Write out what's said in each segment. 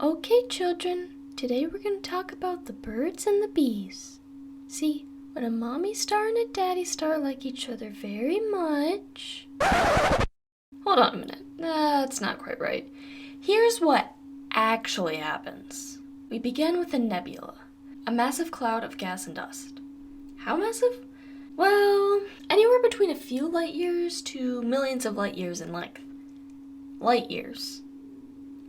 Okay, children, today we're going to talk about the birds and the bees. See, when a mommy star and a daddy star like each other very much... Hold on a minute, that's not quite right. Here's what actually happens. We begin with a nebula, a massive cloud of gas and dust. How massive? Well, anywhere between a few light years to millions of light years in length. Light years.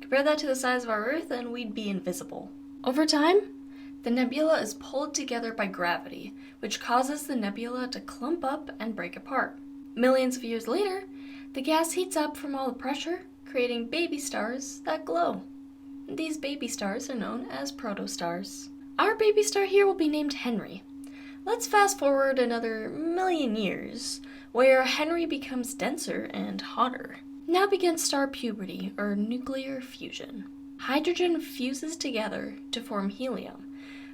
Compare that to the size of our Earth and we'd be invisible. Over time, the nebula is pulled together by gravity, which causes the nebula to clump up and break apart. Millions of years later, the gas heats up from all the pressure, creating baby stars that glow. These baby stars are known as protostars. Our baby star here will be named Henry. Let's fast forward another million years, where Henry becomes denser and hotter. Now begins star puberty, or nuclear fusion. Hydrogen fuses together to form helium,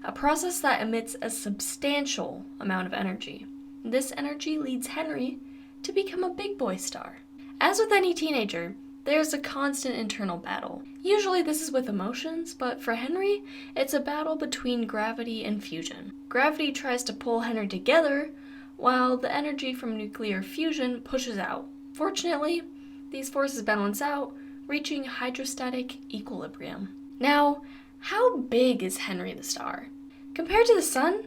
a process that emits a substantial amount of energy. This energy leads Henry to become a big boy star. As with any teenager, there's a constant internal battle. Usually this is with emotions, but for Henry, it's a battle between gravity and fusion. Gravity tries to pull Henry together, while the energy from nuclear fusion pushes out. Fortunately, these forces balance out, reaching hydrostatic equilibrium. Now, how big is Henry the star? Compared to the Sun,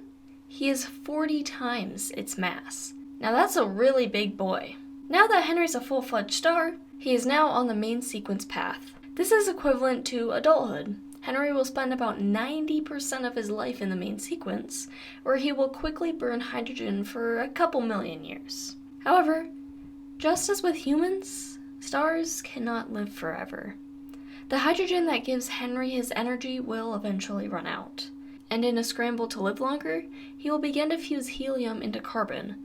he is 40 times its mass. Now that's a really big boy. Now that Henry's a full-fledged star, he is now on the main sequence path. This is equivalent to adulthood. Henry will spend about 90% of his life in the main sequence, where he will quickly burn hydrogen for a couple million years. However, just as with humans, stars cannot live forever. The hydrogen that gives Henry his energy will eventually run out, and in a scramble to live longer, he will begin to fuse helium into carbon,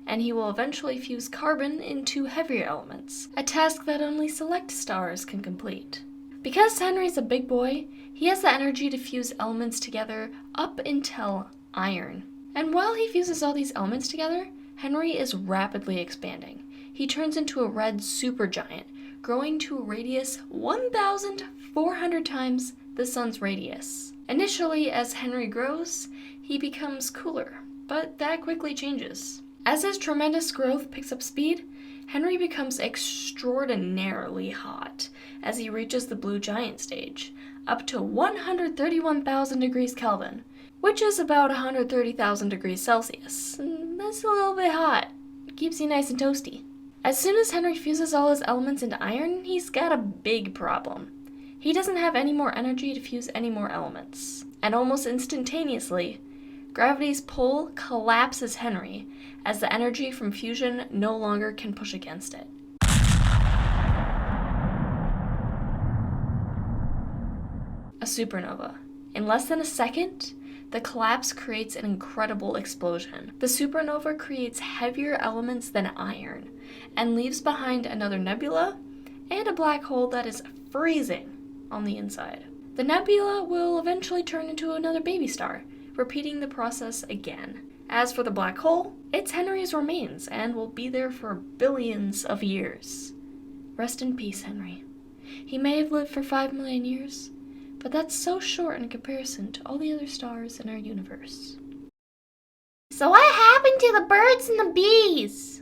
and he will eventually fuse carbon into heavier elements, a task that only select stars can complete. Because Henry's a big boy, he has the energy to fuse elements together up until iron. And while he fuses all these elements together, Henry is rapidly expanding. He turns into a red supergiant, growing to a radius 1,400 times the sun's radius. Initially, as Henry grows, he becomes cooler, but that quickly changes. As his tremendous growth picks up speed, Henry becomes extraordinarily hot as he reaches the blue giant stage, up to 131,000 degrees Kelvin, which is about 130,000 degrees Celsius. That's a little bit hot. It keeps you nice and toasty. As soon as Henry fuses all his elements into iron, he's got a big problem. He doesn't have any more energy to fuse any more elements. And almost instantaneously, gravity's pull collapses Henry, as the energy from fusion no longer can push against it. A supernova. In less than a second, the collapse creates an incredible explosion. The supernova creates heavier elements than iron, and leaves behind another nebula and a black hole that is freezing on the inside. The nebula will eventually turn into another baby star, repeating the process again. As for the black hole, it's Henry's remains and will be there for billions of years. Rest in peace, Henry. He may have lived for 5 million years, but that's so short in comparison to all the other stars in our universe. So what happened to the birds and the bees?